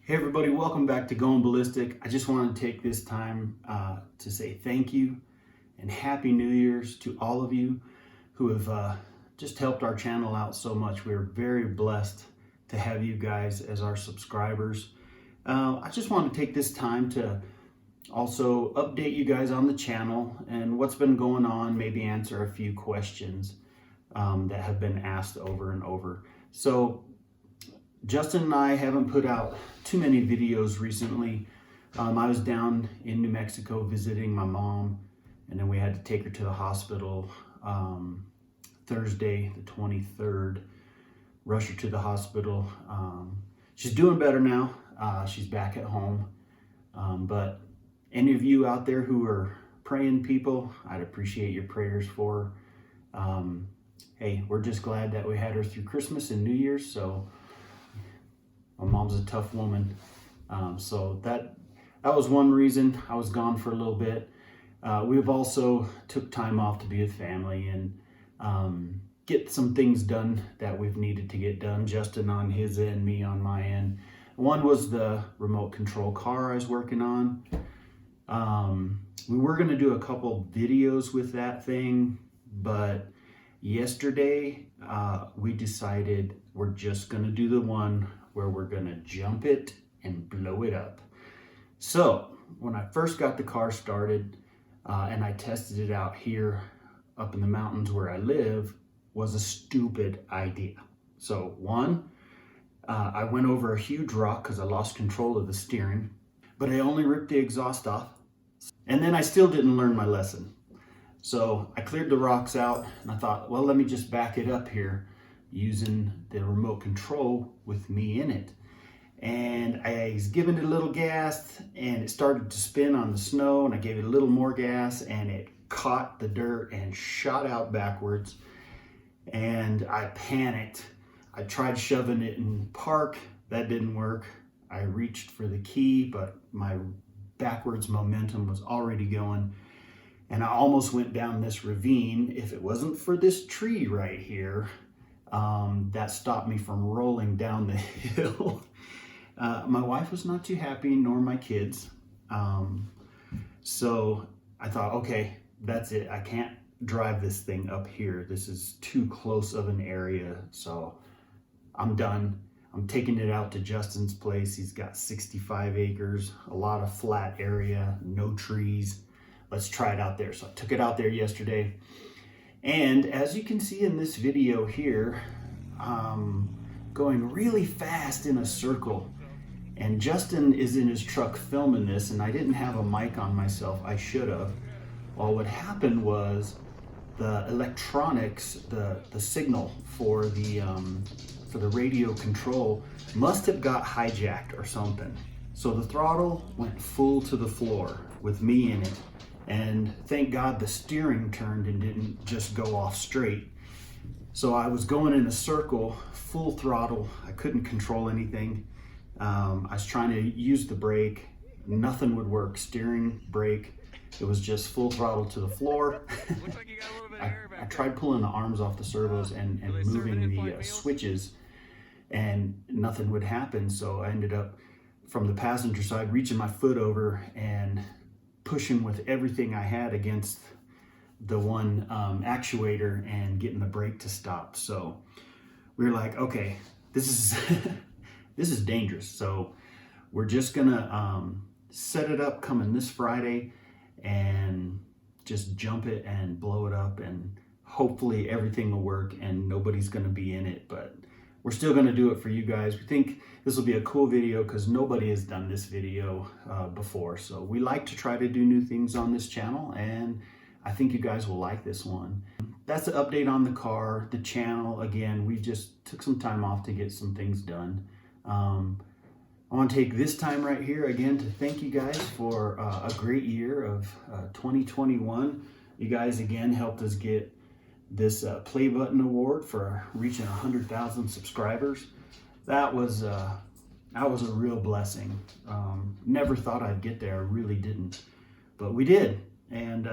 Hey everybody, welcome back to Going Ballistic. I just want to take this time to say thank you and Happy New Year's to all of you who have just helped our channel out so much. We're very blessed to have you guys as our subscribers. I just want to take this time to also update you guys on the channel and what's been going on, maybe answer a few questions that have been asked over and over. So Justin and I haven't put out too many videos recently. I was down in New Mexico visiting my mom, and then we had to take her to the hospital Thursday the 23rd, rush her to the hospital. She's doing better now. She's back at home. But any of you out there who are praying people, I'd appreciate your prayers for her. Hey, we're just glad that we had her through Christmas and New Year's, so my mom's a tough woman. So that was one reason I was gone for a little bit. We've also took time off to be with family and get some things done that we've needed to get done. Justin on his end, me on my end. One was the remote control car I was working on. We were going to do a couple videos with that thing, but yesterday we decided we're just going to do the one where we're gonna jump it and blow it up. So when I first got the car started and I tested it out here up in the mountains where I live, was a stupid idea. So one, I went over a huge rock because I lost control of the steering, but I only ripped the exhaust off. And then I still didn't learn my lesson. So I cleared the rocks out and I thought, well, let me just back it up here using the remote control with me in it. And I was giving it a little gas and it started to spin on the snow, and I gave it a little more gas and it caught the dirt and shot out backwards. And I panicked. I tried shoving it in park. That didn't work. I reached for the key, but my backwards momentum was already going. And I almost went down this ravine. If it wasn't for this tree right here, that stopped me from rolling down the hill. My wife was not too happy, nor my kids. So I thought, okay, that's it. I can't drive this thing up here. This is too close of an area. So I'm done. I'm taking it out to Justin's place. He's got 65 acres, a lot of flat area, no trees. Let's try it out there. So I took it out there yesterday. And as you can see in this video here, going really fast in a circle. And Justin is in his truck filming this, and I didn't have a mic on myself. I should have. Well, what happened was the electronics, the signal for the radio control must have got hijacked or something. So the throttle went full to the floor with me in it. And thank God the steering turned and didn't just go off straight. So I was going in a circle, full throttle. I couldn't control anything. I was trying to use the brake. Nothing would work. Steering, brake. It was just full throttle to the floor. I tried pulling the arms off the servos and moving the switches, and nothing would happen. So I ended up, from the passenger side, reaching my foot over and pushing with everything I had against the one actuator and getting the brake to stop. So we were like, okay, this is this is dangerous. So we're just gonna set it up coming this Friday and just jump it and blow it up, and hopefully everything will work and nobody's gonna be in it, but we're still gonna do it for you guys. We think this will be a cool video because nobody has done this video before. So we like to try to do new things on this channel, and I think you guys will like this one. That's the update on the car, the channel. Again, we just took some time off to get some things done. I want to take this time right here again to thank you guys for a great year of 2021. You guys again helped us get this play button award for reaching 100,000 subscribers. That was a real blessing. Never thought I'd get there, I really didn't, but we did. And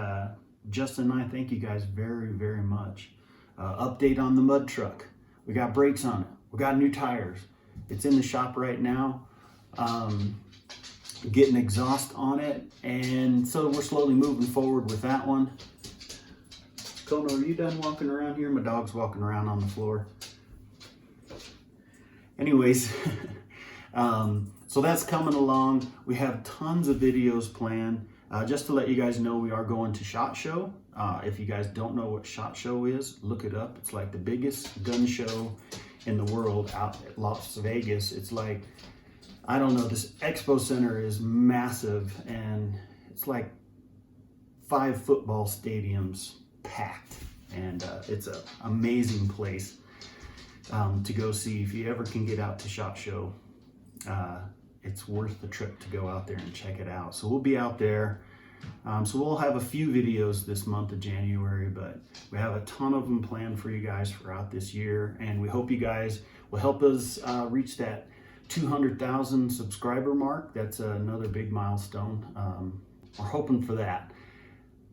Justin and I thank you guys very, very much. Update on the mud truck. We got brakes on it. We got new tires. It's in the shop right now. getting exhaust on it, and so we're slowly moving forward with that one. Kono, are you done walking around here? My dog's walking around on the floor. Anyways, so that's coming along. We have tons of videos planned. Just to let you guys know, we are going to SHOT Show. If you guys don't know what SHOT Show is, look it up. It's like the biggest gun show in the world out at Las Vegas. It's like, I don't know, this expo center is massive, and it's like 5 football stadiums packed, and it's an amazing place to go see. If you ever can get out to SHOT Show, it's worth the trip to go out there and check it out. So we'll be out there. So we'll have a few videos this month of January, but we have a ton of them planned for you guys throughout this year, and we hope you guys will help us reach that 200,000 subscriber mark. That's another big milestone. We're hoping for that.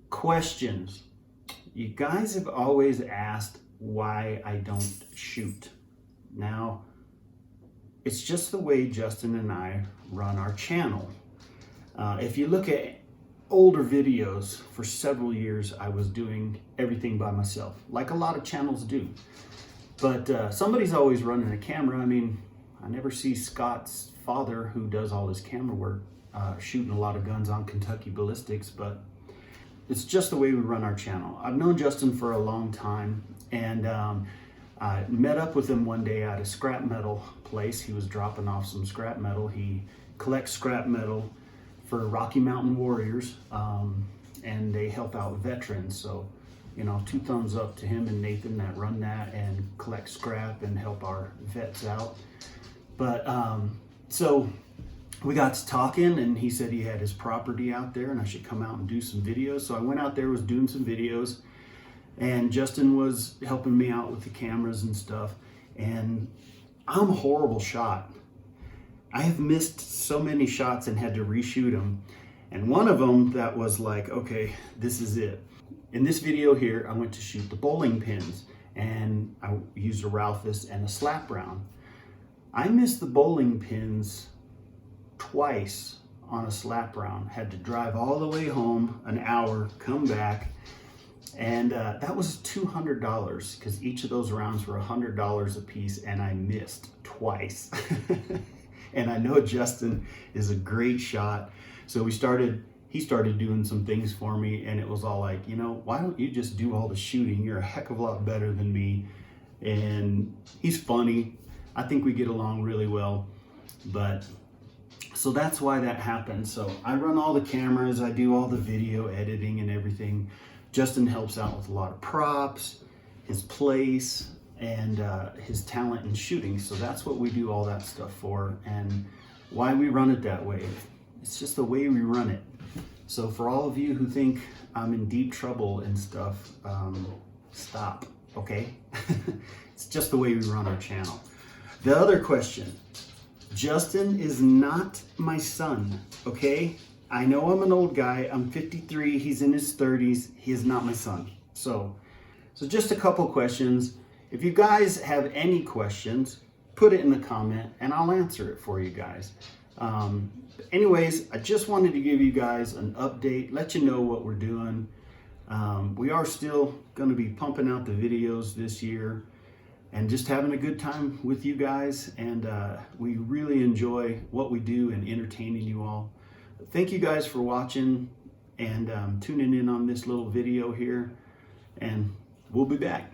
Questions. You guys have always asked why I don't shoot. Now, it's just the way Justin and I run our channel. If you look at older videos, for several years I was doing everything by myself, like a lot of channels do. But somebody's always running a camera. I mean, I never see Scott's father, who does all his camera work, shooting a lot of guns on Kentucky Ballistics, but it's just the way we run our channel. I've known Justin for a long time, and I met up with him one day at a scrap metal place. He was dropping off some scrap metal. He collects scrap metal for Rocky Mountain Warriors, and they help out veterans. So, you know, 2 thumbs up to him and Nathan that run that and collect scrap and help our vets out. But so we got to talking, and he said he had his property out there and I should come out and do some videos. So I went out there, was doing some videos, and Justin was helping me out with the cameras and stuff. And I'm a horrible shot. I have missed so many shots and had to reshoot them. And one of them that was like, okay, this is it. In this video here, I went to shoot the bowling pins, and I used a Ralphus and a slap round. I missed the bowling pins twice on a slap round. Had to drive all the way home, an hour, come back, and that was $200 because each of those rounds were $100 a piece, and I missed twice. And I know Justin is a great shot, so he started doing some things for me, and it was all like, you know, why don't you just do all the shooting? You're a heck of a lot better than me. And he's funny. I think we get along really well. But so that's why that happened. So I run all the cameras, I do all the video editing and everything. Justin helps out with a lot of props, his place, and his talent in shooting. So that's what we do all that stuff for, and why we run it that way. It's just the way we run it. So for all of you who think I'm in deep trouble and stuff, stop, okay? It's just the way we run our channel. The other question, Justin is not my son, okay? I know I'm an old guy, I'm 53, he's in his 30s, he is not my son. So just a couple questions. If you guys have any questions, put it in the comment and I'll answer it for you guys. Anyways, I just wanted to give you guys an update, let you know what we're doing. We are still going to be pumping out the videos this year and just having a good time with you guys. And we really enjoy what we do and entertaining you all. Thank you guys for watching and tuning in on this little video here. And we'll be back.